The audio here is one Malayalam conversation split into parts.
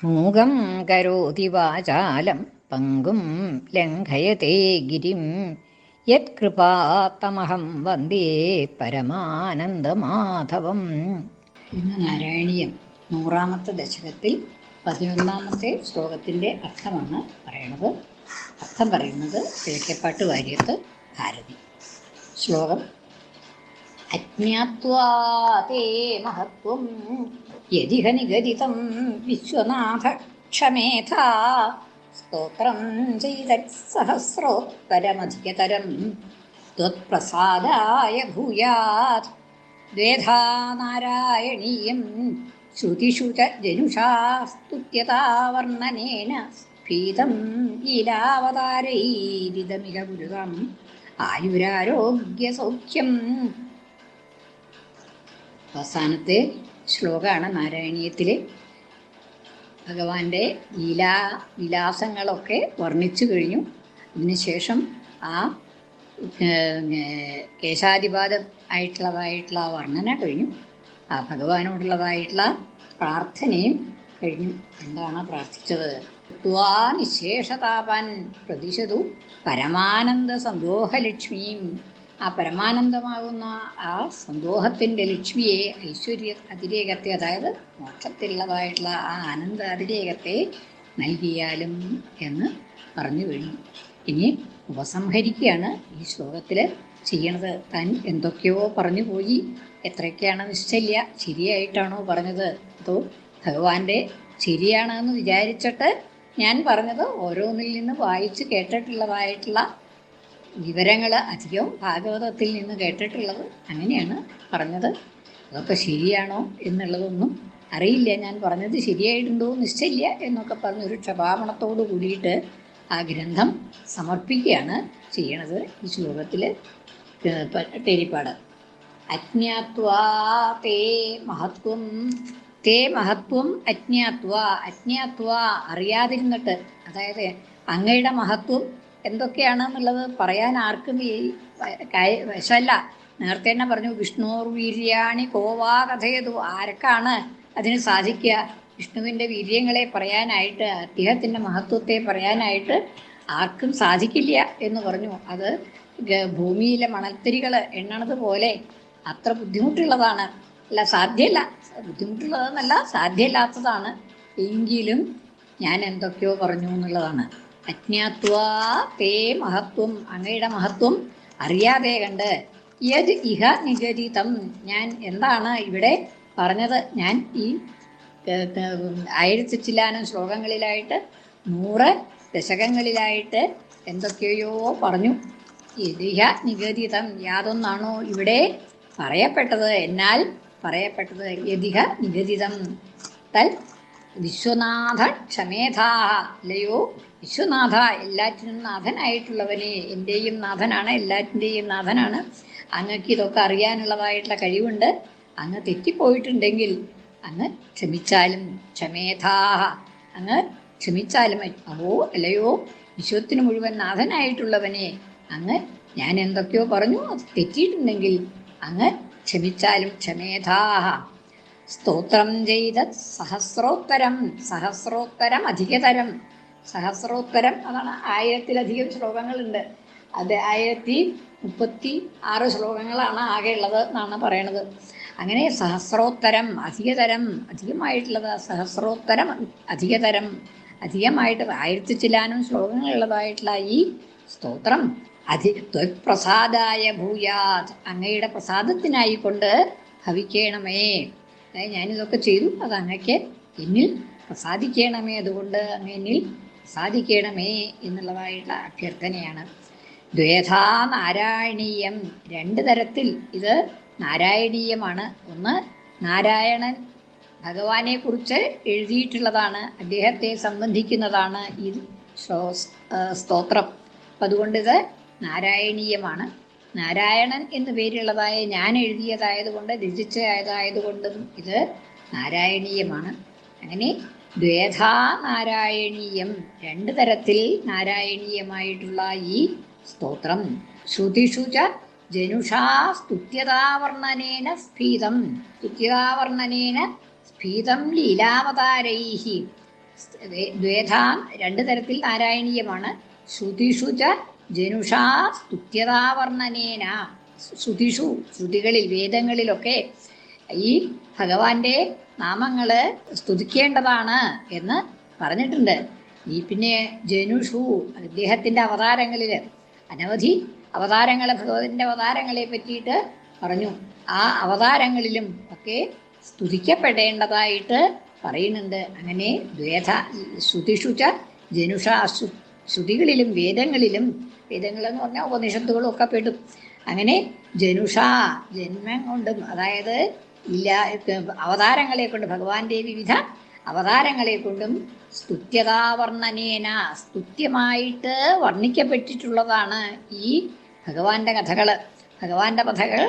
മൂകം കരോതി വാചാലം പങ്കും ലംഘയത്തെ ഗിരിം യത്കൃപാത്തമഹം വന്ദേ പരമാനന്ദമാധവം. ഇന്ന് നാരായണീയം 100-ാമത്തെ ദശകത്തിൽ 11-ാമത്തെ ശ്ലോകത്തിൻ്റെ അർത്ഥമാണ് പറയണത്. അർത്ഥം പറയുന്നത് കിഴക്കേപ്പാട്ട് വാര്യത്ത് ഭാരതി. ശ്ലോകം: അജ്ഞാത്വാ തേ മഹത്വം യദിഹ നിഗദിതം വിശ്വനാഥ ക്ഷമേധാ സ്തോത്രം ചെയ്തത്സഹസ്രോത്തരമധികതരം ത്വത്പ്രസാദായ ഭൂയാത് ദ്വേധാ നാരായണീയം ശ്രുതിഷു ച ജനുഷാ സ്തുത്യതാവർണ്ണനേന സ്ഫീതം ലീലാവതാരൈരിതമിക ഗുരുതം ആയുരാരോഗ്യസൗഖ്യം. അവസാനത്തെ ശ്ലോകമാണ് നാരായണീയത്തിലെ. ഭഗവാന്റെ വിലാസങ്ങളൊക്കെ വർണ്ണിച്ചു കഴിഞ്ഞു. അതിനുശേഷം ആ കേശാദിപാദം ആയിട്ടുള്ളതായിട്ടുള്ള ആ വർണ്ണന കഴിഞ്ഞു. ആ ഭഗവാനോടുള്ളതായിട്ടുള്ള പ്രാർത്ഥനയും കഴിഞ്ഞു. എന്താണ് പ്രാർത്ഥിച്ചത്? ത്വാ നിശേഷതാപൻ പ്രതിശതു പരമാനന്ദ സന്തോഹലക്ഷ്മിയും. ആ പരമാനന്ദമാകുന്ന ആ സന്തോഹത്തിൻ്റെ ലക്ഷ്മിയെ, ഐശ്വര്യ അതിരേകത്തെ, അതായത് മോക്ഷത്തിലുള്ളതായിട്ടുള്ള ആ ആനന്ദ അതിരേകത്തെ നൽകിയാലും എന്ന് പറഞ്ഞു കഴിഞ്ഞു. ഇനി ഉപസംഹരിക്കുകയാണ് ഈ ശ്ലോകത്തിൽ ചെയ്യണത്. താൻ എന്തൊക്കെയോ പറഞ്ഞു പോയി, എത്രയൊക്കെയാണ് നിശ്ചയില്ല. ശരിയായിട്ടാണോ പറഞ്ഞത്, അതോ ഭഗവാന്റെ ശരിയാണെന്ന് വിചാരിച്ചിട്ട് ഞാൻ പറഞ്ഞത് ഓരോന്നിൽ നിന്ന് വായിച്ച് കേട്ടിട്ടുള്ളതായിട്ടുള്ള വിവരങ്ങൾ അധികം ഭാഗവതത്തിൽ നിന്ന് കേട്ടിട്ടുള്ളത് അങ്ങനെയാണ് പറഞ്ഞത്. അതൊക്കെ ശരിയാണോ എന്നുള്ളതൊന്നും അറിയില്ല. ഞാൻ പറഞ്ഞത് ശരിയായിട്ടുണ്ടോ നിശ്ചയില്ല എന്നൊക്കെ പറഞ്ഞൊരു ക്ഷമാപണത്തോട് കൂടിയിട്ട് ആ ഗ്രന്ഥം സമർപ്പിക്കുകയാണ് ചെയ്യണത്. ഈ ശ്ലോകത്തിൽ തേരിപ്പാട്: അജ്ഞാത്വാ തേ മഹത്വം. തേ മഹത്വം അജ്ഞാത്വാ. അജ്ഞാത്വാ അറിയാതിരുന്നിട്ട്, അതായത് അങ്ങയുടെ മഹത്വം എന്തൊക്കെയാണെന്നുള്ളത് പറയാൻ ആർക്കും ഈ വശമല്ല. നേരത്തെ തന്നെ പറഞ്ഞു, വിഷ്ണുർ വീര്യാണി കോവാ കഥയതു. ആർക്കാണ് അതിന് സാധിക്കുക? വിഷ്ണുവിൻ്റെ വീര്യങ്ങളെ പറയാനായിട്ട്, അദ്ദേഹത്തിൻ്റെ മഹത്വത്തെ പറയാനായിട്ട് ആർക്കും സാധിക്കില്ല എന്ന് പറഞ്ഞു. അത് ഭൂമിയിലെ മണൽത്തരികൾ എണ്ണണത് പോലെ അത്ര ബുദ്ധിമുട്ടുള്ളതാണ്. അല്ല, സാധ്യമല്ല, ബുദ്ധിമുട്ടുള്ളതെന്നല്ല, സാധ്യമല്ലാത്തതാണ്. എങ്കിലും ഞാൻ എന്തൊക്കെയോ പറഞ്ഞു എന്നുള്ളതാണ്. അജ്ഞാത്വാ തേ മഹത്വം. അങ്ങയുടെ മഹത്വം അറിയാതെ കണ്ട്. യദ് ഇഹ നിഗദിതം. ഞാൻ എന്താണ് ഇവിടെ പറഞ്ഞത്? ഞാൻ ഈ 1000 ചില്ലാനം ശ്ലോകങ്ങളിലായിട്ട് 100 ദശകങ്ങളിലായിട്ട് എന്തൊക്കെയോ പറഞ്ഞു. യദിഹ നിഗദിതം. യാതൊന്നാണോ ഇവിടെ പറയപ്പെട്ടത്, എന്നാൽ പറയപ്പെട്ടത്. യദിഹ നിഗദിതം തൽ വിശ്വനാഥ ക്ഷമേധാ. അല്ലയോ വിശ്വനാഥ, എല്ലാറ്റിനും നാഥനായിട്ടുള്ളവനെ, എൻ്റെയും നാഥനാണ്, എല്ലാറ്റിൻ്റെയും നാഥനാണ്. അങ്ങക്ക് ഇതൊക്കെ അറിയാനുള്ളതായിട്ടുള്ള കഴിവുണ്ട്. അങ്ങ് തെറ്റിപ്പോയിട്ടുണ്ടെങ്കിൽ അങ്ങ് ക്ഷമിച്ചാലും. ക്ഷമേധാഹ, അങ്ങ് ക്ഷമിച്ചാലും. അവോ അല്ലയോ വിശ്വത്തിന് മുഴുവൻ നാഥനായിട്ടുള്ളവനെ, അങ്ങ് ഞാൻ എന്തൊക്കെയോ പറഞ്ഞു, അത് തെറ്റിയിട്ടുണ്ടെങ്കിൽ അങ്ങ് ക്ഷമിച്ചാലും. ക്ഷമേധാഹ. സ്തോത്രം ചെയ്ത സഹസ്രോത്തരം. സഹസ്രോത്തരം അധികതരം. സഹസ്രോത്തരം അതാണ് 1000-ലധികം ശ്ലോകങ്ങളുണ്ട്. അത് 1036 ശ്ലോകങ്ങളാണ് ആകെ ഉള്ളത് എന്നാണ് പറയണത്. അങ്ങനെ സഹസ്രോത്തരം അധികതരം, അധികമായിട്ടുള്ളത്. സഹസ്രോത്തരം അധികതരം, അധികമായിട്ട് 1000 ചില്ലാനം ശ്ലോകങ്ങളുള്ളതായിട്ടുള്ള ഈ സ്തോത്രം ത്വത്പ്രസാദായ ഭൂയാത്. അങ്ങയുടെ പ്രസാദത്തിനായിക്കൊണ്ട് ഭവിക്കണമേ. അതായത് ഞാനിതൊക്കെ ചെയ്തു, അത് അങ്ങക്ക് എന്നിൽ പ്രസാദിക്കണമേ. അതുകൊണ്ട് അങ്ങ് എന്നിൽ പ്രസാദിക്കണമേ എന്നുള്ളതായിട്ടുള്ള അഭ്യർത്ഥനയാണ്. ദ്വേധാ നാരായണീയം. 2 തരത്തിൽ ഇത് നാരായണീയമാണ്. ഒന്ന്, നാരായണൻ ഭഗവാനെ കുറിച്ച് എഴുതിയിട്ടുള്ളതാണ്, അദ്ദേഹത്തെ സംബന്ധിക്കുന്നതാണ് ഈ സ്തോത്രം. അപ്പം അതുകൊണ്ട് ഇത് നാരായണീയമാണ്. നാരായണൻ എന്ന് പേരുള്ളതായ ഞാൻ എഴുതിയതായതുകൊണ്ട്, രചിച്ചതായതുകൊണ്ടും ഇത് നാരായണീയമാണ്. അങ്ങനെ ദ്വേധാ നാരായണീയം, 2 തരത്തിൽ നാരായണീയമായിട്ടുള്ള ഈ സ്തോത്രം. ശ്രുതിഷു ച ജനുഷാ സ്തുത്യതാവർണ്ണനേന സ്ഫീതം. സ്തുത്യതാവർണ്ണനേന സ്ഫീതം ലീലാവതാരൈഹി. ദ്വേധാ രണ്ട് തരത്തിൽ നാരായണീയമാണ്. ശ്രുതിഷു ച ജനുഷാ സ്തുത്യതാവർണ്ണനേന. ശ്രുതിഷു ശ്രുതികളിൽ വേദങ്ങളിലൊക്കെ ഈ ഭഗവാന്റെ നാമങ്ങൾ സ്തുതിക്കേണ്ടതാണ് എന്ന് പറഞ്ഞിട്ടുണ്ട്. ഈ പിന്നെ ജനുഷു അദ്ദേഹത്തിൻ്റെ അവതാരങ്ങളിൽ അനവധി അവതാരങ്ങൾ, ഭഗവതിൻ്റെ അവതാരങ്ങളെ പറ്റിയിട്ട് പറഞ്ഞു. ആ അവതാരങ്ങളിലും ഒക്കെ സ്തുതിക്കപ്പെടേണ്ടതായിട്ട് പറയുന്നുണ്ട്. അങ്ങനെ ശ്രുതിഷു ച ജനുഷ, ശ്രുതികളിലും വേദങ്ങളിലും, വേദങ്ങളെന്ന് പറഞ്ഞാൽ ഉപനിഷത്തുകളും ഒക്കെ പെടും. അങ്ങനെ ജനുഷ ജന്മം കൊണ്ടും, അതായത് അവതാരങ്ങളെ കൊണ്ട്, ഭഗവാന്റെ വിവിധ അവതാരങ്ങളെ കൊണ്ടും സ്തുത്യതാവർണ്ണനേന സ്തുത്യമായിട്ട് വർണ്ണിക്കപ്പെട്ടിട്ടുള്ളതാണ് ഈ ഭഗവാന്റെ കഥകൾ. ഭഗവാന്റെ കഥകൾ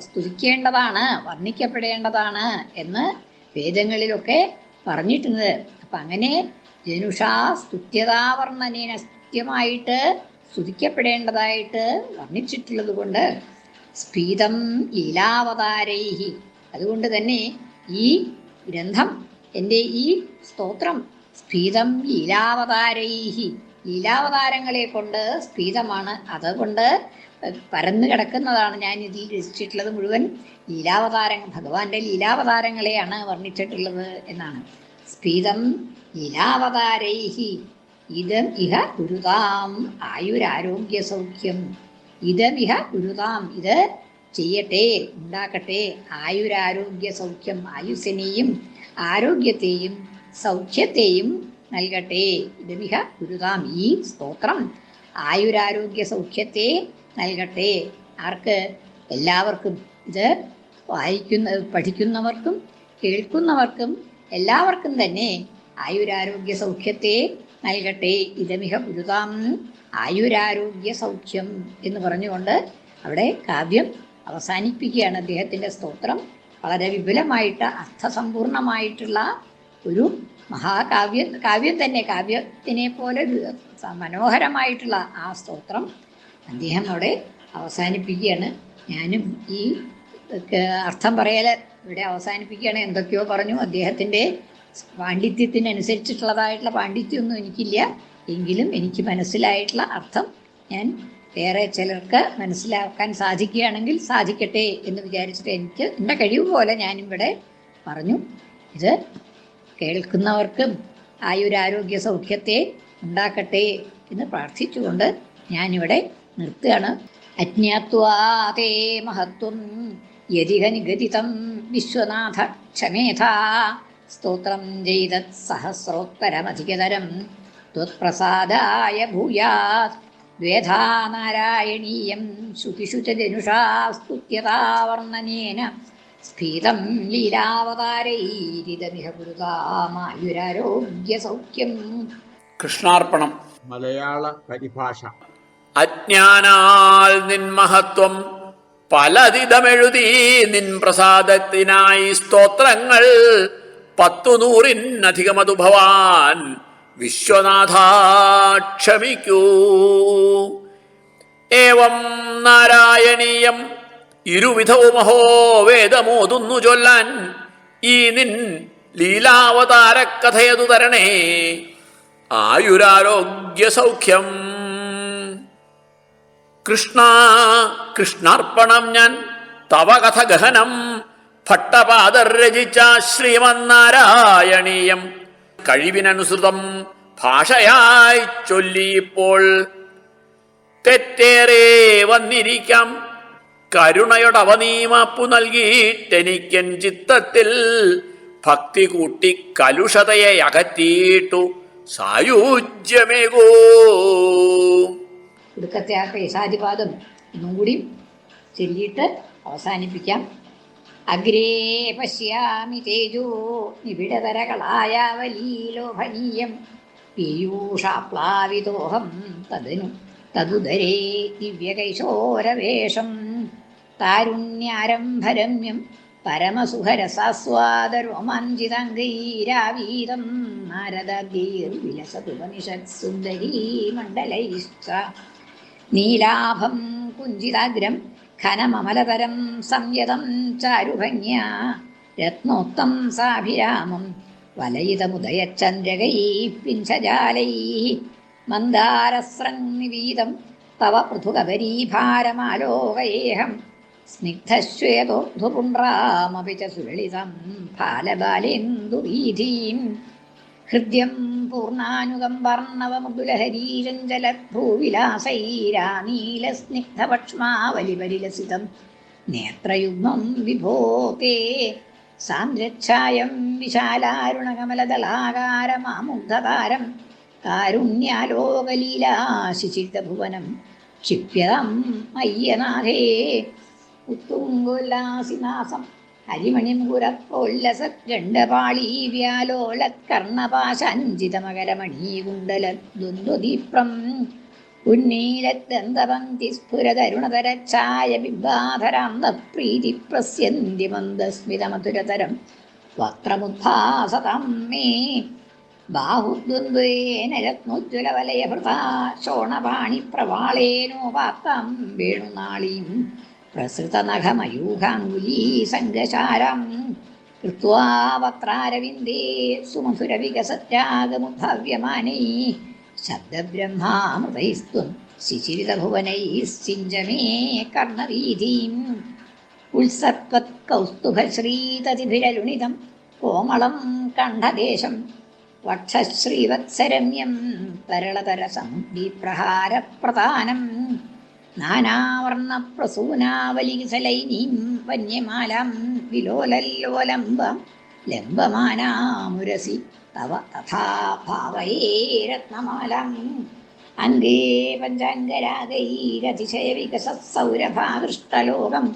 സ്തുതിക്കേണ്ടതാണ്, വർണ്ണിക്കപ്പെടേണ്ടതാണ് എന്ന് വേദങ്ങളിലൊക്കെ പറഞ്ഞിട്ടുണ്ട്. അപ്പം അങ്ങനെ ജനുഷാ സ്തുത്യതാവർണ്ണനേന സ്തുത്യമായിട്ട് സ്തുതിക്കപ്പെടേണ്ടതായിട്ട് വർണ്ണിച്ചിട്ടുള്ളത് കൊണ്ട് സ്ഫീതം ലീലാവതാരൈഹി, അതുകൊണ്ട് തന്നെ ഈ ഗ്രന്ഥം, എൻ്റെ ഈ സ്തോത്രം സ്ഫീതം ലീലാവതാരൈഹി, ലീലാവതാരങ്ങളെ കൊണ്ട് സ്ഫീതമാണ്. അതുകൊണ്ട് പരന്നു കിടക്കുന്നതാണ്. ഞാൻ ഇതിൽ രചിച്ചിട്ടുള്ളത് മുഴുവൻ ലീലാവതാരങ്ങൾ, ഭഗവാന്റെ ലീലാവതാരങ്ങളെയാണ് വർണ്ണിച്ചിട്ടുള്ളത് എന്നാണ്. സ്ഫീതം ലീലാവതാരൈഹി ഇതം ഇഹ ഗുരുതാം ആയുരാരോഗ്യ സൗഖ്യം. ഇതം ഇഹ ഗുരുതാം, ഇത് ചെയ്യട്ടെ, ഉണ്ടാക്കട്ടെ, ആയുരാരോഗ്യ സൗഖ്യം, ആയുസ്സിനെയും ആരോഗ്യത്തെയും സൗഖ്യത്തെയും നൽകട്ടെ. ഇതമിഹ ഗുരുതാം, ഈ സ്തോത്രം ആയുരാരോഗ്യ സൗഖ്യത്തെ നൽകട്ടെ. ആർക്ക്? എല്ലാവർക്കും. ഇത് പഠിക്കുന്നവർക്കും കേൾക്കുന്നവർക്കും എല്ലാവർക്കും തന്നെ ആയുരാരോഗ്യ സൗഖ്യത്തെ നൽകട്ടെ. ഇതമിഹ ഗുരുതാം ആയുരാരോഗ്യ സൗഖ്യം എന്ന് പറഞ്ഞുകൊണ്ട് അവിടെ കാവ്യം അവസാനിപ്പിക്കുകയാണ്. അദ്ദേഹത്തിൻ്റെ സ്തോത്രം വളരെ വിപുലമായിട്ട് അർത്ഥസമ്പൂർണമായിട്ടുള്ള ഒരു കാവ്യം തന്നെ. കാവ്യത്തിനെ പോലെ മനോഹരമായിട്ടുള്ള ആ സ്തോത്രം അദ്ദേഹം അവിടെ അവസാനിപ്പിക്കുകയാണ്. ഞാനും ഈ അർത്ഥം പറയൽ ഇവിടെ അവസാനിപ്പിക്കുകയാണ്. എന്തൊക്കെയോ പറഞ്ഞു. അദ്ദേഹത്തിൻ്റെ പാണ്ഡിത്യത്തിനനുസരിച്ചിട്ടുള്ളതായിട്ടുള്ള പാണ്ഡിത്യമൊന്നും എനിക്കില്ല, എങ്കിലും എനിക്ക് മനസ്സിലായിട്ടുള്ള അർത്ഥം ഞാൻ വേറെ ചിലർക്ക് മനസ്സിലാക്കാൻ സാധിക്കുകയാണെങ്കിൽ സാധിക്കട്ടെ എന്ന് വിചാരിച്ചിട്ട് എൻ്റെ കഴിവ് പോലെ ഞാനിവിടെ പറഞ്ഞു. ഇത് കേൾക്കുന്നവർക്കും ആയുരാരോഗ്യ സൗഖ്യത്തെ ഉണ്ടാക്കട്ടെ എന്ന് പ്രാർത്ഥിച്ചുകൊണ്ട് ഞാനിവിടെ നിർത്തുകയാണ്. അജ്ഞാത്വാതേ മഹത്വം യതിഹ നിഗദിതം വിശ്വനാഥ ക്ഷമേധാ സ്തോത്രം ചെയ്തത് സഹസ്രോത്തരമധികതരം ത്വത്പ്രസാദായ ഭൂയാത് ദ്വേധാ നാരായണീയം ശ്രുതിഷു ച ജനുഷാ സ്തുത്യതാവർണ്ണനേന സ്ഫീതം ലീലാവതാരൈരിതമിഹ ഗുരുതാമായുരാരോഗ്യ സൗഖ്യം. കൃഷ്ണാർപ്പണം. മലയാള പരിഭാഷ. അജ്ഞാനാൽ നിൻ മഹത്വം പലതിതമെഴുതി നിൻ പ്രസാദത്തിനായി സ്തോത്രങ്ങൾ 100-നധികമതു ഭവാൻ വിശ്വനാഥ ക്ഷമിക്കൂ. ഏവം നാരായണീയം ഇരുവിധവുമഹോ വേദമോതുന്നു ചൊല്ലാൻ ഈ നിൻ ലീലാവതാരക്കഥയതു തരണേ ആയുരാരോഗ്യ സൗഖ്യം. കൃഷ്ണ കൃഷ്ണാർപ്പണം. ഞാൻ തവ കഥ ഗഹനം ഭട്ടപാദർ രചിച്ച ശ്രീമന്നാരായണീയം കഴിവിനനുസൃതം ഭാഷയായി ചൊല്ലിയിപ്പോൾ തെറ്റേറെ വന്നിരിക്കാം. കരുണയോടവനീമാപ്പു നൽകിയിട്ടെനിക്കൻ ചിത്തത്തിൽ ഭക്തി കൂട്ടി കലുഷതയെ അകറ്റിയിട്ടു സായുജ്യമേകോ. ഒടുക്കത്തെ ആ കേശാധിപാദം ഒന്നും കൂടി ചൊല്ലിയിട്ട് അവസാനിപ്പിക്കാം. അഗ്രേ പശ്യാമി തേജോ നിബിഡതരകളായാവലീലോഭനീയം പീയൂഷാപ്ലാവിതോഹം തദുദരേ ദിവ്യകൈശോരവേഷം താരുണ്യാരംഭരമ്യം പരമസുഖരസാസ്വാദരോമാഞ്ചിതംഗൈരാവീതം നാരദീർവിലസതുപനിഷത്സുന്ദരീ മണ്ഡലൈശ്ച നീലാഭം കുഞ്ചിതാഗ്രം ഘനമമലതരം സംയതം ചാരുഭംഗ്യാ രത്നോക്തം സാഭിരാമം വലയിതമുദയചന്ദ്രകൈ പിഞ്ചജാലൈ മന്ദാരസ്രംനിവീതം തവ പൃഥുകപരീഭാരമാലോകയേഹം സ്നിഗ്ധശ്വേതോർധുപുണ്ട്രാമപി ച സുലളിതം ഫാലബാലേന്ദുവീഥീം ഹൃദ്യം പൂർണ്ണാനുകമ്പർണവമുകുലഹരീരഞ്ജലഭ്രൂവിലാസൈരാനീലസ്നിഗ്ധപക്ഷ്മാവലിപരിലസിതം നേത്രയുഗ്മം വിഭോ തേ സാന്ദ്രച്ഛായം വിശാലാരുണകമലദളാകാരമാമുഗ്ധതാരം കാരുണ്യാലോകലീലാശിചിതഭുവനം ക്ഷിപ്യതം അയ്യനാഥേ ഉത്തുംഗോല്ലാസിനാസം ഹരിമണിമുകുരപ്രോല്ലസഗണ്ഡപാളീ വ്യാലോലത്കർണപാശാഞ്ചിതമകരമണീകുണ്ടലദ്വന്ദ്വദീപ്രം ഉന്നീലദ്ദന്തപംക്തിസ്ഫുരതരുണതരച്ഛായ ബിംബാധരാന്തപ്രീതിപ്രസ്യന്തിമന്ദസ്മിതമധുരതരം വക്ത്രമുദ്ഭാസതം മേ ബാഹുദ്വന്ദ്വേന രത്നോജ്വലവലയഭൃതാ ശോണപാണിപ്രവാളേനോപാത്താം വേണുനാളീം പ്രസൃതനഖമയൂഖാങ്കുലീ സങ്കശാരം കൃത്വാ വക്രാരവിന്ദേ സുമധുരവികസത്യാഗമുദ്ഭവ്യമാനൈ ശബ്ദബ്രഹ്മാമൃതൈസ്ത്വം ശിശിരിതഭുവനൈശ്ചിഞ്ചമേ കർണവീഥീം ഉത്സത്വത്കൗസ്തുഭശ്രീതതിഭിരലുണിതം കോമളം കണ്ഠദേശം വക്ഷശ്രീവത്സരമ്യം തരളതരസമുദ്ദീപ്രഹാരപ്രധാനം നാനാവർണപ്രസൂനാവലിസലൈനീം വന്യമാലാം വിലോലല്ലോലംബം ലംബമാനാമുരസി തവ തഥാ ഭാവയേ രത്നമാലാം അംഗേ പഞ്ചാംഗരാഗൈരതിശയവികസൗരഭാകൃഷ്ടലോകം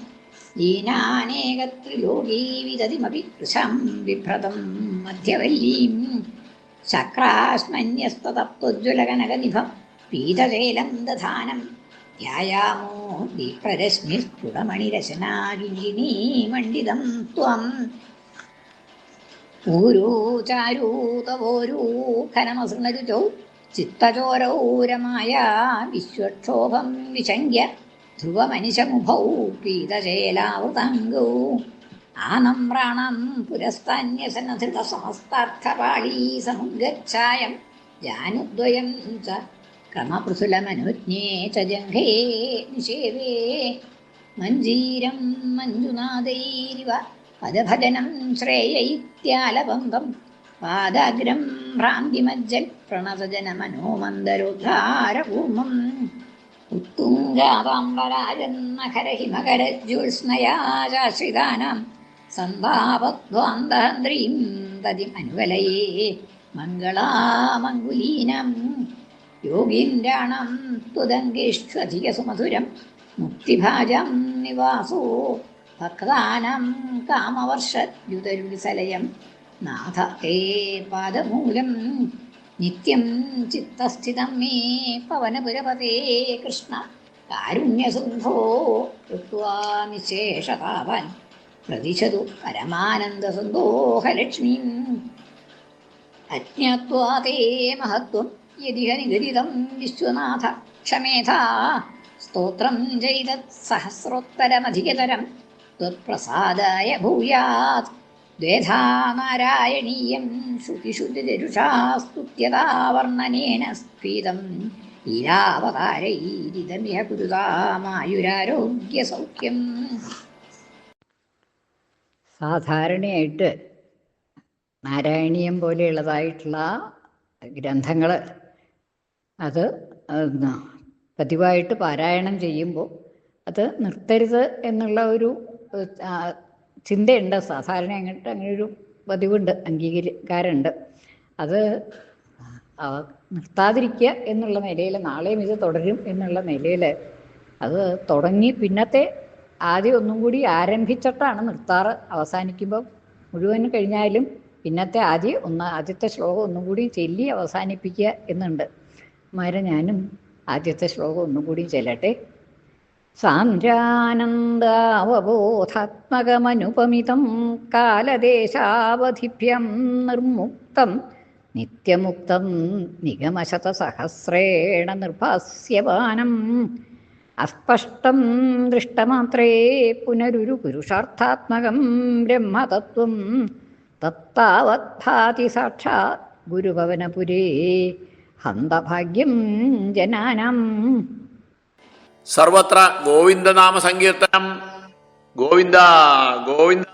ദീനാനേകത്രിലോകീ വിദതിമപി കൃശം ബിഭ്രതം മധ്യവല്ലീം ശക്രാശ്മന്യസ്തപ്തോജ്വലകനകനിഭം പീതശേലം ദധാനം ധ്യായാമോ ദീപ്രരശ്മിസ്ഫുടമണിരശനാകിങ്കിനീ മണ്ഡിതം ത്വം ഊരൂ ചാരൂതവോരൂ ഖനമസൃണരുചൗ ചിത്തചോരൗരമായ വിശ്വക്ഷോഭം വിശങ്ക്യ ധ്രുവമനിശമുഭൗ പീതശേലാവൃതാംഗൗ ആനമ്രാണം പുരസ്താന്യസനധൃതസമസ്താർത്ഥപാളീ സമുദ്ഗച്ഛായം ജാനുദ്വയം ച ക്രമപൃഥുലമനുജ്ഞേ ച ജംഘേ നിഷേവേ മഞ്ജീരം മഞ്ജുനാദൈരിവ പദഭജനം ശ്രേയൈത്യാലബന്ധം പാദാഗ്രം ഭ്രാന്തിമജ്ജൽ പ്രണതജനമനോമന്ദരോദ്ധാരകൂർമ്മം ഉത്തുംഗാതാംബരാജന്നഖരഹിമകരജ്യോത്സ്നയാശ്രിതാനാം സന്താപധ്വാന്തഹന്ത്രീം തതിമനുവലയേ മംഗളാമംഗുലീനം യോഗീന്ദ്രാണം ത്വദംഗേഷ്വധികസുമധുരം മുക്തിഭാജം നിവാസോ ഭക്താനാം കാമവർഷദ്യുതരുസലയം നാഥ തേ പാദമൂലം നിത്യം ചിത്തസ്ഥിതം മേ പവനപുരപതേ കൃഷ്ണ കാരുണ്യസിന്ധോ കൃത്വാ നിശേഷതാവാൻ പ്രതിശതു പരമാനന്ദസന്തോഹലക്ഷ്മീം അജ്ഞാത്വാ തേ മഹത്വം യദിഹ നിഗദിതം വിശ്വനാഥ ക്ഷമേധാ സ്തോത്രം ചെയ്തത് സഹസ്രോത്തരമധികതരം ത്വത്പ്രസാദായ ഭൂയാത് ദ്വേധാ നാരായണീയം ശ്രുതിശുദ്ധിരുഷാസ്തുത്യതാവർണ്ണനേന സ്ഫീതം ലീലാവതാരൈരിതമിഹ കുരുതാമായുരാരോഗ്യസൗഖ്യം. സാധാരണയായിട്ട് നാരായണീയം പോലെയുള്ളതായിട്ടുള്ള ഗ്രന്ഥങ്ങൾ അത് പതിവായിട്ട് പാരായണം ചെയ്യുമ്പോൾ അത് നിർത്തരുത് എന്നുള്ള ഒരു ചിന്തയുണ്ട്. സാധാരണ അങ്ങനൊരു പതിവുണ്ട്, അംഗീകാരമുണ്ട്. അത് നിർത്താതിരിക്കുക എന്നുള്ള നിലയിൽ, നാളെയും ഇത് തുടരും എന്നുള്ള നിലയിൽ അത് തുടങ്ങി പിന്നത്തെ ആദ്യം ഒന്നും കൂടി ആരംഭിച്ചിട്ടാണ് നിർത്താറ്. അവസാനിക്കുമ്പോൾ മുഴുവൻ കഴിഞ്ഞാലും പിന്നത്തെ ആദ്യത്തെ ശ്ലോകം ഒന്നും കൂടി ചൊല്ലി അവസാനിപ്പിക്കുക എന്നുണ്ട്. ഞാനും ആദ്യത്തെ ശ്ലോകം ഒന്നും കൂടി ചെല്ലട്ടെ. സാന്ദ്രാനന്ദാവബോധാത്മകമനുപമിതം കാലദേശാവധിഭ്യം നിർമുക്തം നിത്യമുക്തം നിഗമശതസഹസ്രേണ നിർഭാസ്യമാനം അസ്പഷ്ടം ദൃഷ്ടമാത്രേ പുനരുരു പുരുഷാർത്ഥാത്മകം ബ്രഹ്മതത്വം തത്താവദ്ഭാതി സാക്ഷാത് ഗുരുഭവനപുരേ ഹന്തഭാഗ്യം ജനാനം. സർവത്ര ഗോവിന്ദനാമ സങ്കീർത്തനം. ഗോവിന്ദ ഗോവിന്ദ.